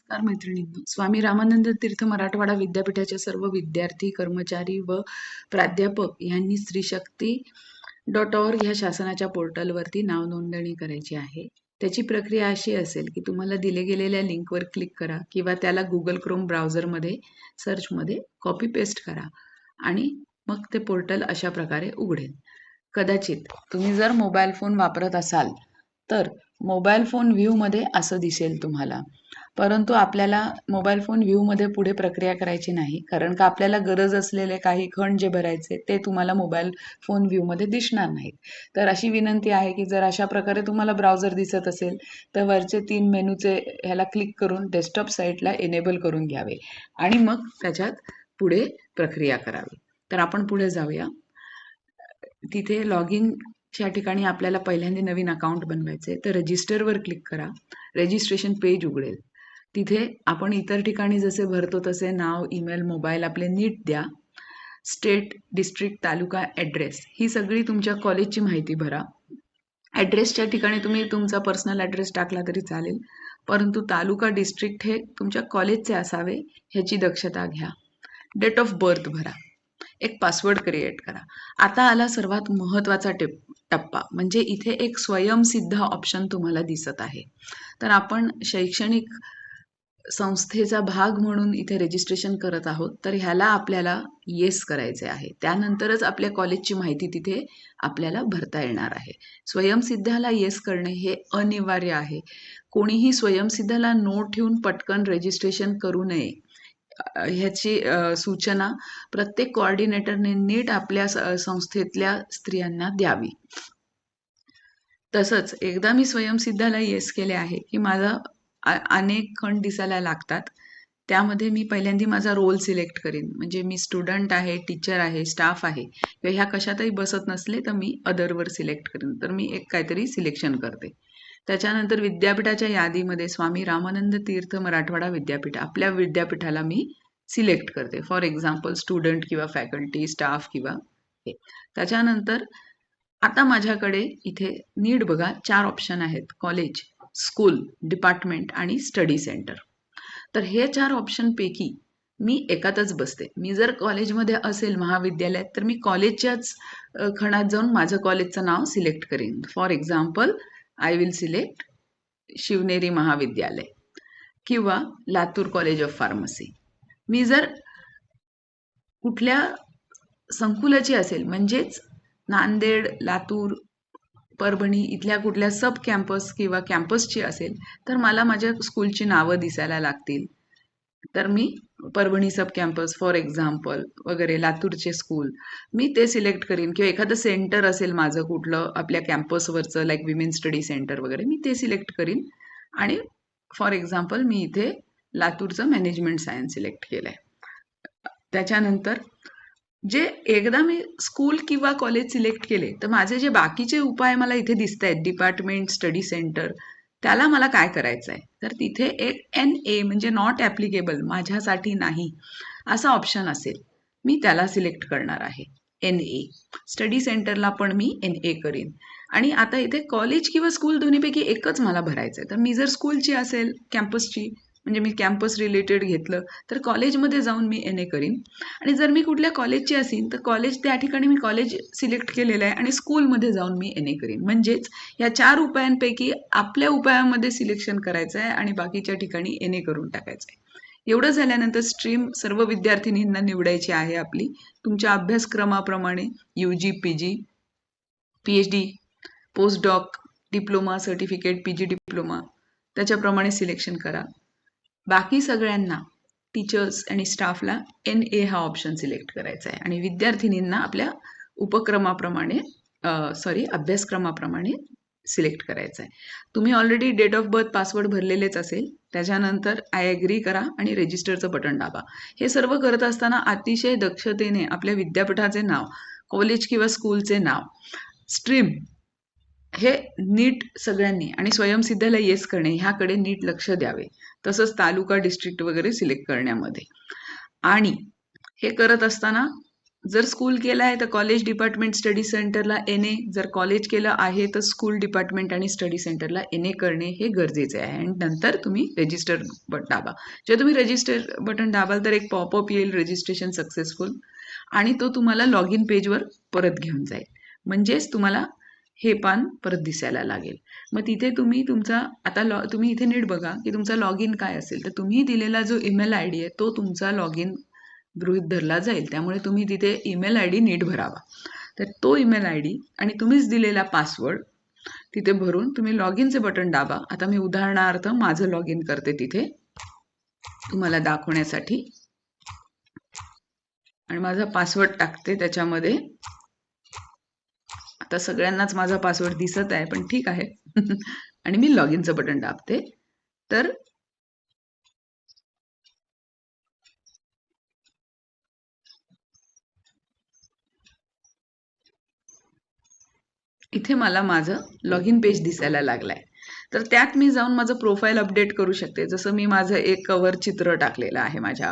नमस्कार मैत्रिणींनो. स्वामी रामानंद तीर्थ मराठवाडा विद्यापीठाच्या सर्व विद्यार्थी, कर्मचारी व प्राध्यापक यांनी स्त्रीशक्ती.org ह्या शासनाच्या पोर्टलवरती नाव नोंदणी करायची आहे. त्याची प्रक्रिया अशी असेल की तुम्हाला दिले गेलेल्या लिंकवर क्लिक करा किंवा त्याला गुगल क्रोम ब्राउझरमध्ये सर्चमध्ये कॉपी पेस्ट करा आणि मग ते पोर्टल अशा प्रकारे उघडेल. कदाचित तुम्ही जर मोबाईल फोन वापरत असाल तर मोबाईल फोन व्ह्यूमध्ये असं दिसेल तुम्हाला. परंतु आपल्याला मोबाईल फोन व्ह्यूमध्ये पुढे प्रक्रिया करायची नाही, कारण का आपल्याला गरज असलेले काही खंड जे भरायचे ते तुम्हाला मोबाईल फोन व्ह्यूमध्ये दिसणार नाहीत. तर अशी विनंती आहे की जर अशा प्रकारे तुम्हाला ब्राउझर दिसत असेल तर वरचे 3 मेनूचे ह्याला क्लिक करून डेस्कटॉप साईटला एनेबल करून घ्यावे आणि मग त्याच्यात पुढे प्रक्रिया करावी. तर आपण पुढे जाऊया. तिथे लॉग इनच्या ठिकाणी आपल्याला पहिल्यांदा नवीन अकाउंट बनवायचे, तर रजिस्टरवर क्लिक करा. रजिस्ट्रेशन पेज उघडेल. तिथे आपण इतर ठिकाणी जसे भरतो तसे नाव, ईमेल, मोबाईल आपले नीट द्या. स्टेट, डिस्ट्रिक्ट, तालुका, ॲड्रेस ही सगळी तुमच्या कॉलेजची माहिती भरा. ॲड्रेसच्या ठिकाणी तुम्ही तुमचा पर्सनल ॲड्रेस टाकला तरी चालेल, परंतु तालुका, डिस्ट्रिक्ट हे तुमच्या कॉलेजचे असावे ह्याची दक्षता घ्या. डेट ऑफ बर्थ भरा. एक पासवर्ड क्रिएट करा. आता आला सर्वात महत्त्वाचा टप्पा, म्हणजे इथे एक स्वयंसिद्ध ऑप्शन तुम्हाला दिसत आहे. तर आपण शैक्षणिक संस्थेचा भाग म्हणून इथे रजिस्ट्रेशन करत आहोत, तर ह्याला आपल्याला येस करायचे आहे. त्यानंतरच आपल्या कॉलेजची माहिती तिथे आपल्याला भरता येणार आहे. स्वयंसिद्धाला येस करणे हे अनिवार्य आहे. कोणीही स्वयंसिद्धाला नो ठेवून पटकन रजिस्ट्रेशन करू नये ह्याची सूचना प्रत्येक कोऑर्डिनेटरने नीट आपल्या संस्थेतल्या स्त्रियांना द्यावी. तसंच एकदा मी स्वयंसिद्धाला येस केले आहे की माझा अनेक खंड दिसायला लागतात. त्यामध्ये मी पहिल्यांदा माझा रोल सिलेक्ट करीन, म्हणजे मी स्टुडंट आहे, टीचर आहे, स्टाफ आहे किंवा ह्या कशातही बसत नसले तर मी अदरवर सिलेक्ट करीन. तर मी एक काहीतरी सिलेक्शन करते. त्याच्यानंतर विद्यापीठाच्या यादीमध्ये स्वामी रामानंद तीर्थ मराठवाडा विद्यापीठ आपल्या विद्यापीठाला मी सिलेक्ट करते. फॉर एक्झाम्पल स्टुडंट किंवा फॅकल्टी, स्टाफ किंवा हे. त्याच्यानंतर आता माझ्याकडे इथे नीट बघा 4 ऑप्शन आहेत: कॉलेज, स्कूल, डिपार्टमेंट आणि स्टडी सेंटर. तर हे 4 ऑप्शनपैकी मी एकातच बसते. मी जर कॉलेजमध्ये असेल, महाविद्यालयात, तर मी कॉलेजच्याच खणात जाऊन माझं कॉलेजचं नाव सिलेक्ट करीन. For example I will select Shivneri महाविद्यालय किंवा लातूर कॉलेज ऑफ फार्मसी. मी जर कुठल्या संकुलाची असेल, म्हणजेच नांदेड, लातूर, परभणी इथल्या कुठल्या सब कॅम्पस किंवा कॅम्पसची असेल तर मला माझ्या स्कूलची नावं दिसायला लागतील. तर मी परभणी सब कॅम्पस फॉर एक्झाम्पल वगैरे, लातूरचे स्कूल मी ते सिलेक्ट करीन. किंवा एखादं सेंटर असेल माझं कुठलं आपल्या कॅम्पसवरचं, लाईक विमेन स्टडी सेंटर वगैरे, मी ते सिलेक्ट करीन. आणि फॉर एक्झाम्पल मी इथे लातूरचं मॅनेजमेंट सायन्स सिलेक्ट केलं आहे. त्याच्यानंतर जे एकदा मी स्कूल किंवा कॉलेज सिलेक्ट केले तर माझे जे बाकीचे उपाय मला इथे दिसत आहेत, डिपार्टमेंट, स्टडी सेंटर, त्याला मला काय करायचं आहे, तर तिथे एक NA म्हणजे नॉट ॲप्लिकेबल, माझ्यासाठी नाही असा ऑप्शन असेल, मी त्याला सिलेक्ट करणार आहे. NA. स्टडी सेंटरला पण मी NA करीन. आणि आता इथे कॉलेज किंवा स्कूल दोन्हीपैकी एकच मला भरायचं आहे. तर मी जर स्कूलची असेल, कॅम्पसची, म्हणजे मी कॅम्पस रिलेटेड घेतलं तर कॉलेजमध्ये जाऊन मी NA करीन. आणि जर मी कुठल्या कॉलेजची असेल तर कॉलेज, त्या ठिकाणी मी कॉलेज सिलेक्ट केलेलं आहे आणि स्कूलमध्ये जाऊन मी NA करीन. म्हणजेच या 4 उपायांपैकी आपल्या उपायामध्ये सिलेक्शन करायचं आहे आणि बाकीच्या ठिकाणी NA करून टाकायचं आहे. एवढं झाल्यानंतर स्ट्रीम सर्व विद्यार्थिनींना निवडायची आहे आपली. तुमच्या अभ्यासक्रमाप्रमाणे UG, PG, PhD, post doc, diploma, certificate, PG diploma, त्याच्याप्रमाणे सिलेक्शन करा. बाकी सगळ्यांना, टीचर्स आणि स्टाफला NA हा ऑप्शन सिलेक्ट करायचा आहे आणि विद्यार्थिनींना आपल्या उपक्रमाप्रमाणे अभ्यासक्रमाप्रमाणे सिलेक्ट करायचं आहे. तुम्ही already date of birth, password भरलेलेच असेल. त्याच्यानंतर आय ॲग्री करा आणि रजिस्टरचं बटन दाबा. हे सर्व करत असताना अतिशय दक्षतेने आपल्या विद्यापीठाचे नाव, कॉलेज किंवा स्कूलचे नाव, स्ट्रीम हे नीट सगळ्यांनी, आणि स्वयंसिद्धाला येस करणे ह्याकडे नीट लक्ष द्यावे. तसंच तालुका, डिस्ट्रिक्ट वगैरे सिलेक्ट करण्यामध्ये. आणि हे करत असताना जर स्कूल केलं आहे तर कॉलेज डिपार्टमेंट स्टडी सेंटरला NA, जर कॉलेज केलं आहे तर स्कूल डिपार्टमेंट आणि स्टडी सेंटरला NA करणे हे गरजेचे आहे. आणि नंतर तुम्ही रजिस्टर बटन दाबा. जेव्हा तुम्ही रजिस्टर बटन दाबाल तर एक पॉपअप येईल, रजिस्ट्रेशन सक्सेसफुल, आणि तो तुम्हाला लॉग इन पेजवर परत घेऊन जाईल. म्हणजेच तुम्हाला हे पान परत दिसायला लागेल. मग तिथे तुम्ही तुमचा आता तुम्ही इथे नीट बघा की तुमचा लॉग इन काय असेल, तर तुम्ही दिलेला जो ईमेल ID आहे तो तुमचा लॉग इन गृहीत धरला जाईल. त्यामुळे तुम्ही तिथे ईमेल ID नीट भरावा. तर तो ईमेल ID आणि तुम्हीच दिलेला पासवर्ड तिथे भरून तुम्ही लॉग इनचे बटन दाबा. आता मी उदाहरणार्थ माझं लॉग इन करते तिथे तुम्हाला दाखवण्यासाठी, आणि माझा पासवर्ड टाकते त्याच्यामध्ये. आता सगळ्यांनाच माझा पासवर्ड दिसत आहे, पण ठीक आहे. आणि मी लॉग इनचं बटन दाबते. तर इथे मला माझं लॉग इन पेज दिसायला लागलाय. तर त्यात मी जाऊन माझं प्रोफाईल अपडेट करू शकते. जसं मी माझं एक कव्हर चित्र टाकलेलं आहे माझ्या